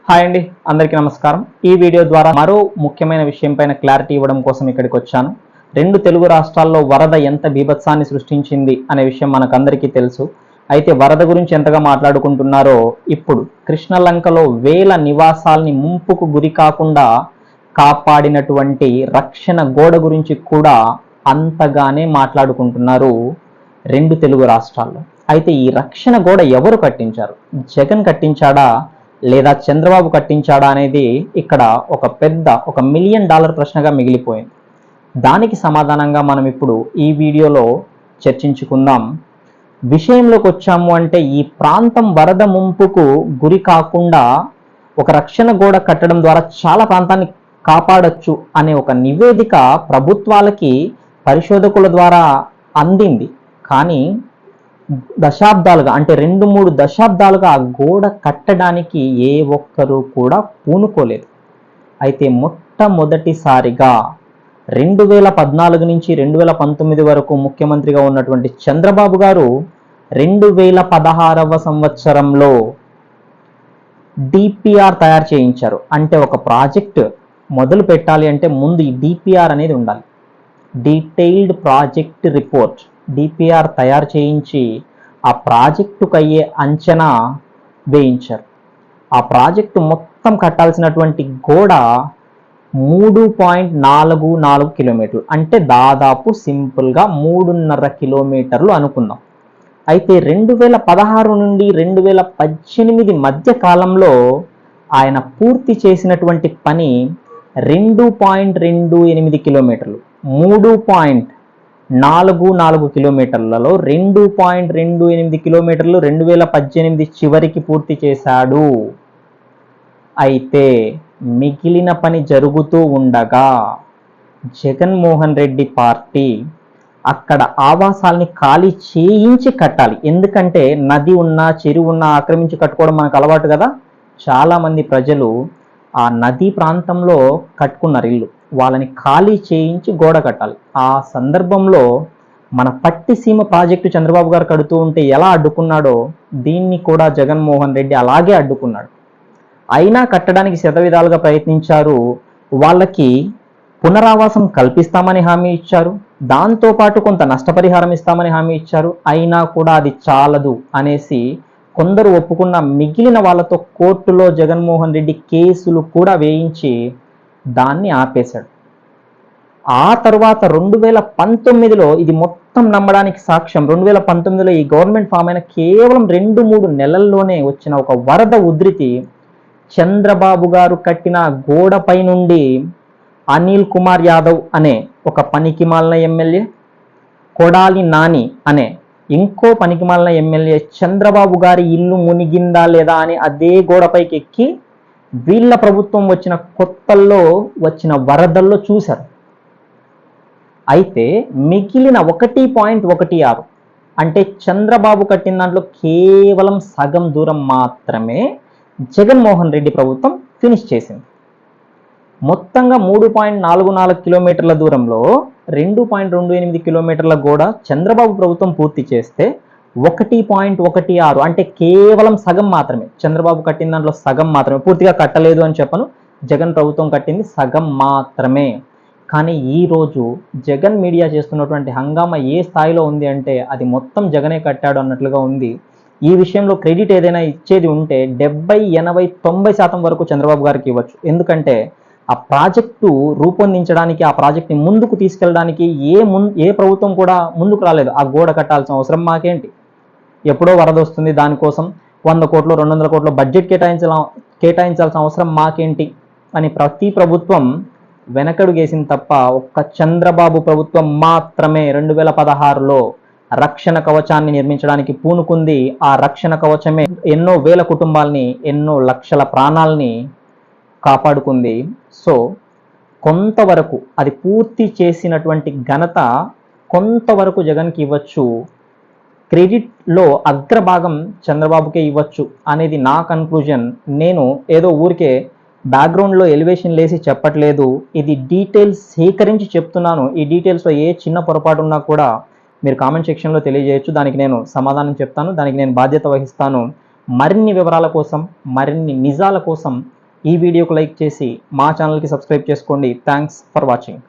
Hi అండి, అందరికీ నమస్కారం. ఈ వీడియో ద్వారా మరో ముఖ్యమైన విషయం పైన క్లారిటీ ఇవ్వడం కోసం ఇక్కడికి వచ్చాను. రెండు తెలుగు రాష్ట్రాల్లో వరద ఎంత బీభత్సాన్ని సృష్టించింది అనే విషయం మనకందరికీ తెలుసు. అయితే వరద గురించి ఎంతగా మాట్లాడుకుంటున్నారో ఇప్పుడు కృష్ణలంకలో వేల నివాసాల్ని ముంపుకు గురి కాకుండా కాపాడినటువంటి రక్షణ గోడ గురించి కూడా అంతగానే మాట్లాడుకుంటున్నారు రెండు తెలుగు రాష్ట్రాల్లో. అయితే ఈ రక్షణ గోడ ఎవరు కట్టించారు? జగన్ కట్టించాడా లేదా చంద్రబాబు కట్టించాడా అనేది ఇక్కడ ఒక $1 మిలియన్ ప్రశ్నగా మిగిలిపోయింది. దానికి సమాధానంగా మనం ఇప్పుడు ఈ వీడియోలో చర్చించుకుందాం. విషయంలోకి వచ్చాము అంటే ఈ ప్రాంతం వరద ముంపుకు గురి కాకుండా ఒక రక్షణ గోడ కట్టడం ద్వారా చాలా ప్రాంతాన్ని కాపాడొచ్చు అనే ఒక నివేదిక ప్రభుత్వాలకి పరిశోధకుల ద్వారా అందింది. కానీ దశాబ్దాలుగా అంటే 2-3 దశాబ్దాలుగా ఆ గోడ కట్టడానికి ఏ ఒక్కరూ కూడా పూనుకోలేదు. అయితే మొట్టమొదటిసారిగా 2014 నుంచి 2019 వరకు ముఖ్యమంత్రిగా ఉన్నటువంటి చంద్రబాబు గారు 2016వ సంవత్సరంలో డిపిఆర్ తయారు చేయించారు. అంటే ఒక ప్రాజెక్ట్ మొదలు పెట్టాలి అంటే ముందు ఈ డిపిఆర్ అనేది ఉండాలి, డీటెయిల్డ్ ప్రాజెక్ట్ రిపోర్ట్. డిపిఆర్ తయారు చేయించి ఆ ప్రాజెక్టుకు అయ్యే అంచనా వేయించారు. ఆ ప్రాజెక్టు మొత్తం కట్టాల్సినటువంటి గోడ 3.44 కిలోమీటర్లు, అంటే దాదాపు సింపుల్గా 3.5 కిలోమీటర్లు అనుకుందాం. అయితే 2016 నుండి 2018 మధ్య కాలంలో ఆయన పూర్తి చేసినటువంటి పని 2.28 కిలోమీటర్లు. 3.44 కిలోమీటర్లలో 2.28 కిలోమీటర్లు 2018 చివరికి పూర్తి చేశాడు. అయితే మిగిలిన పని జరుగుతూ ఉండగా జగన్మోహన్ రెడ్డి పార్టీ అక్కడ ఆవాసాల్ని ఖాళీ చేయించి కట్టాలి. ఎందుకంటే నది ఉన్నా చెరువు ఉన్నా ఆక్రమించి కట్టుకోవడం మనకు అలవాటు కదా. చాలామంది ప్రజలు ఆ నదీ ప్రాంతంలో కట్టుకున్నారు ఇల్లు, వాళ్ళని ఖాళీ చేయించి గోడ కట్టాలి. ఆ సందర్భంలో మన పట్టిసీమ ప్రాజెక్టు చంద్రబాబు గారు కడుతూ ఉంటే ఎలా అడ్డుకున్నాడో దీన్ని కూడా జగన్మోహన్ రెడ్డి అలాగే అడ్డుకున్నాడు. అయినా కట్టడానికి శతవిధాలుగా ప్రయత్నించారు. వాళ్ళకి పునరావాసం కల్పిస్తామని హామీ ఇచ్చారు, దాంతోపాటు కొంత నష్టపరిహారం ఇస్తామని హామీ ఇచ్చారు. అయినా కూడా అది చాలదు అనేసి కొందరు ఒప్పుకున్న మిగిలిన వాళ్ళతో కోర్టులో జగన్మోహన్ రెడ్డి కేసులు కూడా వేయించి దాన్ని ఆపేశాడు. ఆ తర్వాత 2019లో ఇది మొత్తం నమ్మడానికి సాక్ష్యం, 2019లో ఈ గవర్నమెంట్ ఫామ్ అయిన కేవలం 2-3 నెలల్లోనే వచ్చిన ఒక వరద ఉధృతి చంద్రబాబు గారు కట్టిన గోడపై నుండి అనిల్ కుమార్ యాదవ్ అనే ఒక పనికిమాలిన ఎమ్మెల్యే, కొడాలి నాని అనే ఇంకో పనికిమాలిన ఎమ్మెల్యే చంద్రబాబు గారి ఇల్లు మునిగిందా లేదా అని అదే గోడపైకి ఎక్కి వీళ్ళ ప్రభుత్వం వచ్చిన కొత్తల్లో వచ్చిన వరదల్లో చూశారు. అయితే మిగిలిన 1.16 అంటే చంద్రబాబు కట్టిన దాంట్లో కేవలం సగం దూరం మాత్రమే జగన్మోహన్ రెడ్డి ప్రభుత్వం ఫినిష్ చేసింది. మొత్తంగా 3.44 కిలోమీటర్ల దూరంలో 2.28 కిలోమీటర్ల గోడ చంద్రబాబు ప్రభుత్వం పూర్తి చేస్తే 1.16 అంటే కేవలం సగం మాత్రమే. చంద్రబాబు కట్టిన దాంట్లో సగం మాత్రమే, పూర్తిగా కట్టలేదు అని చెప్పను, జగన్ ప్రభుత్వం కట్టింది సగం మాత్రమే. కానీ ఈరోజు జగన్ మీడియా చేస్తున్నటువంటి హంగామా ఏ స్థాయిలో ఉంది అంటే అది మొత్తం జగనే కట్టాడు అన్నట్లుగా ఉంది. ఈ విషయంలో క్రెడిట్ ఏదైనా ఇచ్చేది ఉంటే 70, 80, 90% వరకు చంద్రబాబు గారికి ఇవ్వచ్చు. ఎందుకంటే ఆ ప్రాజెక్టు రూపొందించడానికి, ఆ ప్రాజెక్ట్ని ముందుకు తీసుకెళ్ళడానికి ఏ ప్రభుత్వం కూడా ముందుకు రాలేదు. ఆ గోడ కట్టాల్సిన అవసరం మాకేంటి, ఎప్పుడో వరద వస్తుంది, దానికోసం 100 కోట్లు 200 కోట్లు బడ్జెట్ కేటాయించాల్సిన అవసరం మాకేంటి అని ప్రతి ప్రభుత్వం వెనకడుగేసింది తప్ప ఒక్క చంద్రబాబు ప్రభుత్వం మాత్రమే 2016లో రక్షణ కవచాన్ని నిర్మించడానికి పూనుకుంది. ఆ రక్షణ కవచమే ఎన్నో వేల కుటుంబాల్ని, ఎన్నో లక్షల ప్రాణాలని కాపాడుకుంది. సో కొంతవరకు అది పూర్తి చేసినటువంటి ఘనత కొంతవరకు జగన్కి ఇవ్వచ్చు, క్రెడిట్లో అగ్రభాగం చంద్రబాబుకే ఇవ్వచ్చు అనేది నా కన్క్లూజన్. నేను ఏదో ఊరికే బ్యాక్గ్రౌండ్లో ఎలివేషన్ లేసి చెప్పట్లేదు, ఇది డీటెయిల్స్ సేకరించి చెప్తున్నాను. ఈ డీటెయిల్స్లో ఏ చిన్న పొరపాటు ఉన్నా కూడా మీరు కామెంట్ సెక్షన్లో తెలియజేయచ్చు, దానికి నేను సమాధానం చెప్తాను, దానికి నేను బాధ్యత వహిస్తాను. మరిన్ని వివరాల కోసం, మరిన్ని నిజాల కోసం ఈ వీడియోకు లైక్ చేసి మా ఛానల్కి సబ్స్క్రైబ్ చేసుకోండి. Thanks for watching.